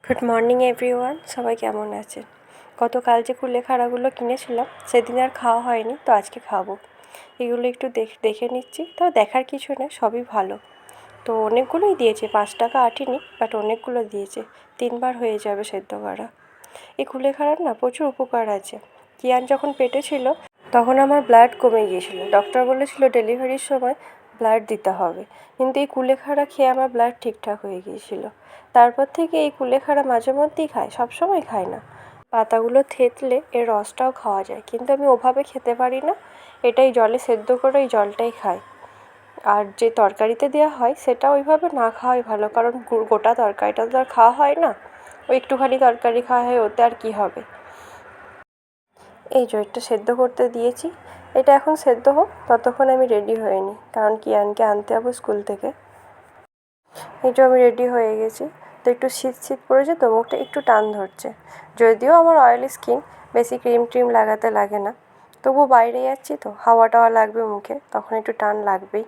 Good morning everyone, সবাই কেমন আছে? গতকাল যে কুলেখাড়াগুলো কিনেছিলাম সেদিন আর খাওয়া হয়নি, তো আজকে খাবো। এগুলো একটু দেখে নিচ্ছি, তাও দেখার কিছু নেই, সবই ভালো। তো অনেকগুলোই দিয়েছে, 5 টাকা আটেনি, বাট অনেকগুলো দিয়েছে, 3বার হয়ে যাবে সেদ্ধ করা। এই কুলেখাড়ার না প্রচুর উপকার আছে। কিয়ান যখন পেটে ছিল তখন আমার ব্লাড কমে গিয়েছিলো, ডক্টর বলেছিল ডেলিভারির সময় ব্লাড দিতে হবে, কিন্তু এই কুলেখাড়া খেয়ে আমার ব্লাড ঠিকঠাক হয়ে গিয়েছিলো। তারপর থেকে এই কুলেখাড়া মাঝে মধ্যেই খাই, সবসময় খাই না। পাতাগুলো থেতলে এর রসটাও খাওয়া যায়, কিন্তু আমি ওভাবে খেতে পারি না। এটাই জলে সেদ্ধ করে এই জলটাই খাই। আর যে তরকারিতে দেওয়া হয় সেটা ওইভাবে না খাওয়াই ভালো, কারণ গোটা তরকারিটা তো আর খাওয়া হয় না। ওই একটুখানি তরকারি খাওয়া হয়, ওতে আর কী হবে। এই যে এটা সেদ্ধ করতে দিয়েছি, এটা এখন সেদ্ধ হোক, ততক্ষণ আমি রেডি হয়ে নিই, কারণ কিয়ানকে আনতে যাবো স্কুল থেকে। এই যে আমি রেডি হয়ে গেছি। তো একটু শীত পড়েছে তো, মুখটা একটু টান ধরছে। যদিও আমার অয়েলি স্কিন, বেশি ক্রিম লাগাতে লাগে না, তবু বাইরে যাচ্ছি তো হাওয়া টাওয়া লাগবে মুখে, তখন একটু টান লাগবেই।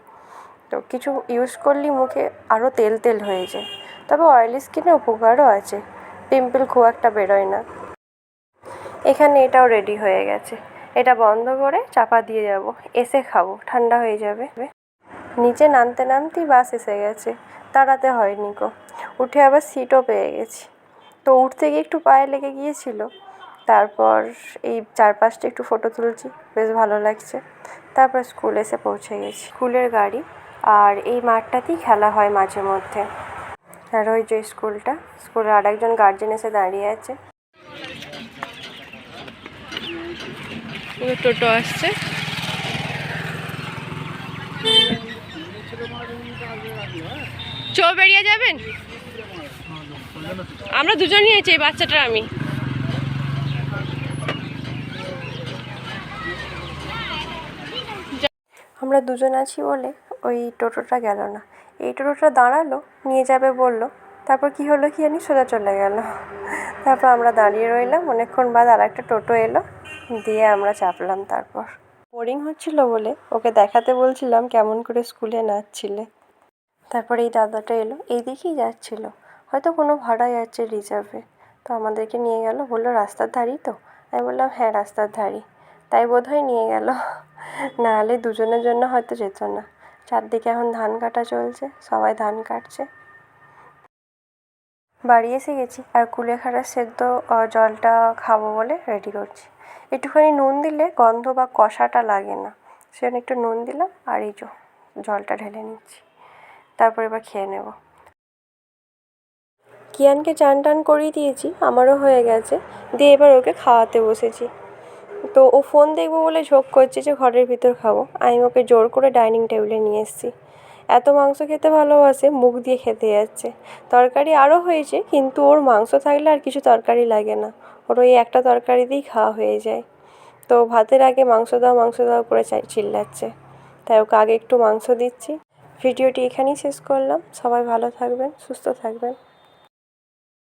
তো কিছু ইউজ করলেই মুখে আরও তেল হয়ে যায়। তবে অয়েলি স্কিনে উপকারও আছে, পিম্পল খুব একটা বেরোয় না। এখানে এটাও রেডি হয়ে গেছে, এটা বন্ধ করে চাপা দিয়ে যাব, এসে খাবো, ঠান্ডা হয়ে যাবে। নিচে নামতেই বাস এসে গেছে, দাঁড়াতে হয়নি গো। উঠে আবার সিটও পেয়ে গেছি। তো উঠতে গিয়ে একটু পায়ে লেগে গিয়েছিল, তারপর এই চারপাশটা একটু ফটো তুলছি, বেশ ভালো লাগছে। তারপর স্কুল এসে পৌঁছে গেছি। স্কুলের গাড়ি আর এই মাঠটাতেই খেলা হয় মাঝে মধ্যে। আর ওই যে স্কুলে আর একজন গার্জেন এসে দাঁড়িয়ে আছে। টোটো আসছে। বেরিয়ে যাবেন? আমরা দুজনই আছি, এই বাচ্চাটার আমি। আমরা দুজন আছি বলে ওই টোটোটা গেল না। এই টোটোটা দাঁড়ালো, নিয়ে যাবে বলল, তারপর কি হলো কি জানি, সোজা চলে গেল। তারপর আমরা দাঁড়িয়ে রইলাম, অনেকক্ষণ বাদ আর একটা টোটো এলো, দিয়ে আমরা চাপলাম। তারপর বোরিং হচ্ছিল বলে ওকে দেখাতে বলছিলাম কেমন করে স্কুলে নাচছিলে। তারপরে এই দাদাটা এলো, এই দিকেই যাচ্ছিল, হয়তো কোনো ভাড়া যাচ্ছে রিজার্ভে। তো আমাদেরকে নিয়ে গেল, বললো রাস্তার ধারেই তো। আমি বললাম হ্যাঁ রাস্তার ধারেই, তাই বোধহয় নিয়ে গেল, নাহলে দুজনের জন্য হয়তো যেত না। চারদিকে এখন ধান কাটা চলছে, সবাই ধান কাটছে। বাড়ি এসে গেছি, আর কুলেখাড়ার সেদ্ধ জলটা খাবো বলে রেডি করছি। একটুখানি নুন দিলে গন্ধ বা কষাটা লাগে না, সেজন্য একটু নুন দিলাম, আর এই জলটা ঢেলে নিচ্ছি। তারপর এবার খেয়ে নেব। কিয়ানকে চান টান করিয়ে দিয়েছি, আমারও হয়ে গেছে, দিয়ে এবার ওকে খাওয়াতে বসেছি। তো ও ফোন দেখবো বলে ঝোঁক করছে যে ঘরের ভিতর খাবো, আমি ওকে জোর করে ডাইনিং টেবিলে নিয়ে এসেছি। এত মাংস খেতে ভালোবাসে, মুখ দিয়ে খেতে যাচ্ছে। তরকারি আরও হয়েছে, কিন্তু ওর মাংস থাকলে আর কিছু তরকারি লাগে না, ওর ওই একটা তরকারি দিয়েই খাওয়া হয়ে যায়। তো ভাতের আগে মাংস দাও করে চিল্লাচ্ছে, তাই ওকে আগে একটু মাংস দিচ্ছি। ভিডিওটি এখানেই শেষ করলাম, সবাই ভালো থাকবেন, সুস্থ থাকবেন।